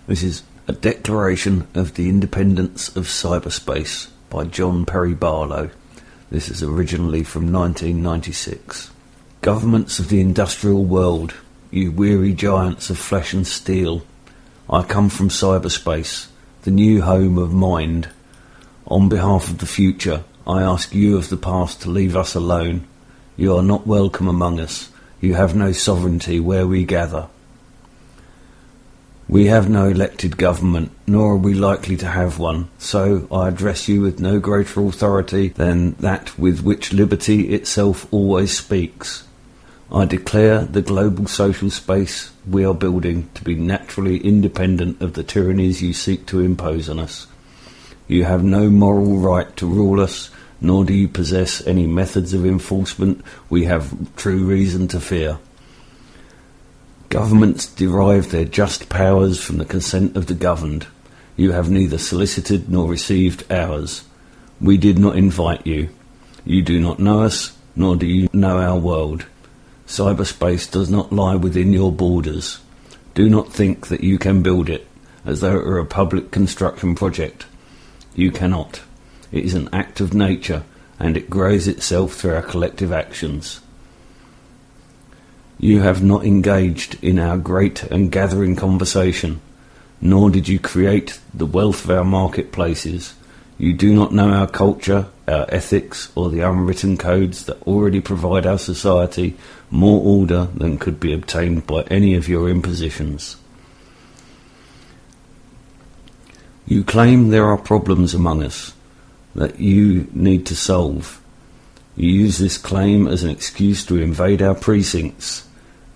This is A Declaration of the Independence of Cyberspace by John Perry Barlow. This is originally from 1996. Governments of the industrial world, you weary giants of flesh and steel, I come from cyberspace, the new home of mind. On behalf of the future, I ask you of the past to leave us alone. You are not welcome among us. You have no sovereignty where we gather. We have no elected government, nor are we likely to have one, so I address you with no greater authority than that with which liberty itself always speaks. I declare the global social space we are building to be naturally independent of the tyrannies you seek to impose on us. You have no moral right to rule us, nor do you possess any methods of enforcement we have true reason to fear. Governments derive their just powers from the consent of the governed. You have neither solicited nor received ours. We did not invite you. You do not know us, nor do you know our world. Cyberspace does not lie within your borders. Do not think that you can build it, as though it were a public construction project. You cannot. It is an act of nature, and it grows itself through our collective actions. You have not engaged in our great and gathering conversation, nor did you create the wealth of our marketplaces. You do not know our culture, our ethics, or the unwritten codes that already provide our society more order than could be obtained by any of your impositions. You claim there are problems among us that you need to solve. You use this claim as an excuse to invade our precincts.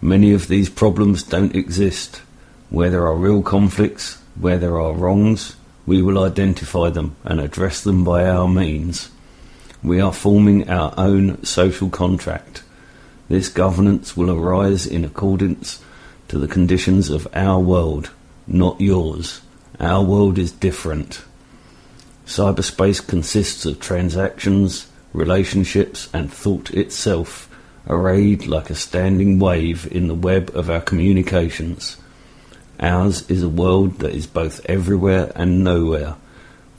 Many of these problems don't exist. Where there are real conflicts, where there are wrongs, we will identify them and address them by our means. We are forming our own social contract. This governance will arise in accordance to the conditions of our world, not yours. Our world is different. Cyberspace consists of transactions, relationships, and thought itself, arrayed like a standing wave in the web of our communications. Ours is a world that is both everywhere and nowhere,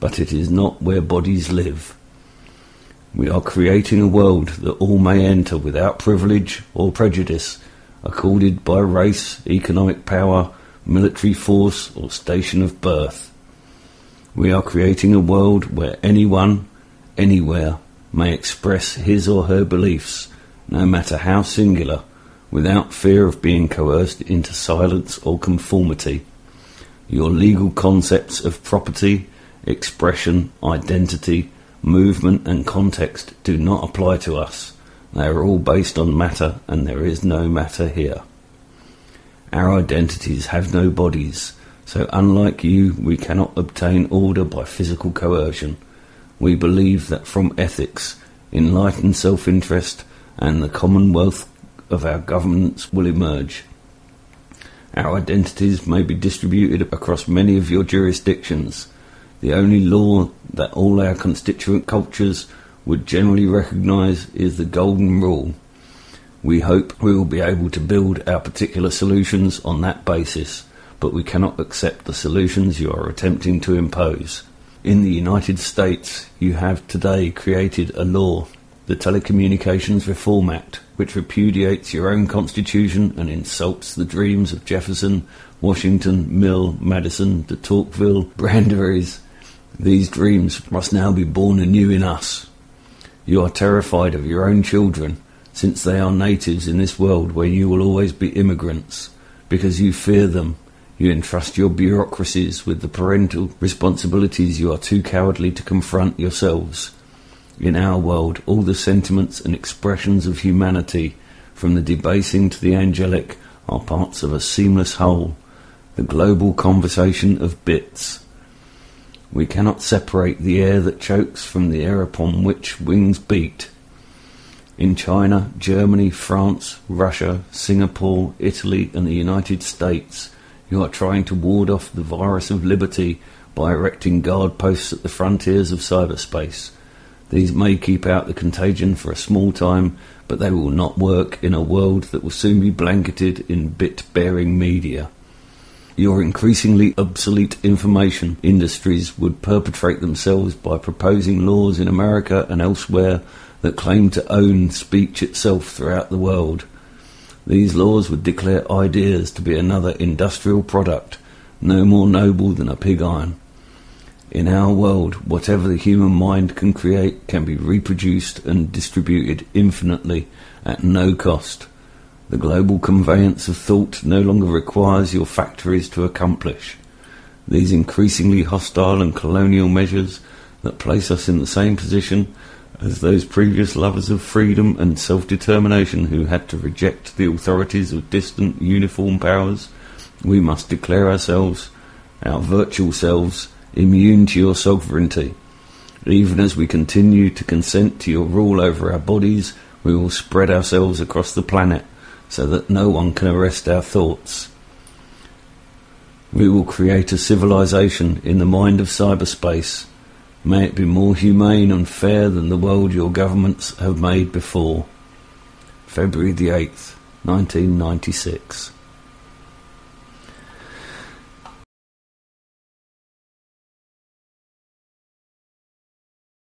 but it is not where bodies live. We are creating a world that all may enter without privilege or prejudice, accorded by race, economic power, military force, or station of birth. We are creating a world where anyone, anywhere, may express his or her beliefs, no matter how singular, without fear of being coerced into silence or conformity. Your legal concepts of property, expression, identity, movement and context do not apply to us. They are all based on matter, and there is no matter here. Our identities have no bodies, so unlike you, we cannot obtain order by physical coercion. We believe that from ethics, enlightened self-interest, and the commonwealth of our governments will emerge. Our identities may be distributed across many of your jurisdictions. The only law that all our constituent cultures would generally recognise is the Golden Rule. We hope we will be able to build our particular solutions on that basis, but we cannot accept the solutions you are attempting to impose. In the United States, you have today created a law, the Telecommunications Reform Act, which repudiates your own constitution and insults the dreams of Jefferson, Washington, Mill, Madison, de Tocqueville, Brandeis. These dreams must now be born anew in us. You are terrified of your own children, since they are natives in this world where you will always be immigrants. Because you fear them, you entrust your bureaucracies with the parental responsibilities you are too cowardly to confront yourselves. In our world, all the sentiments and expressions of humanity, from the debasing to the angelic, are parts of a seamless whole, the global conversation of bits. We cannot separate the air that chokes from the air upon which wings beat. In China, Germany, France, Russia, Singapore, Italy, and the United States, you are trying to ward off the virus of liberty by erecting guard posts at the frontiers of cyberspace. These may keep out the contagion for a small time, but they will not work in a world that will soon be blanketed in bit-bearing media. Your increasingly obsolete information industries would perpetrate themselves by proposing laws in America and elsewhere that claim to own speech itself throughout the world. These laws would declare ideas to be another industrial product, no more noble than a pig iron. In our world, whatever the human mind can create can be reproduced and distributed infinitely at no cost. The global conveyance of thought no longer requires your factories to accomplish. These increasingly hostile and colonial measures that place us in the same position as those previous lovers of freedom and self-determination who had to reject the authorities of distant uniform powers, we must declare ourselves, our virtual selves, immune to your sovereignty. Even as we continue to consent to your rule over our bodies, we will spread ourselves across the planet so that no one can arrest our thoughts. We will create a civilization in the mind of cyberspace. May it be more humane and fair than the world your governments have made before. February the 8th, 1996.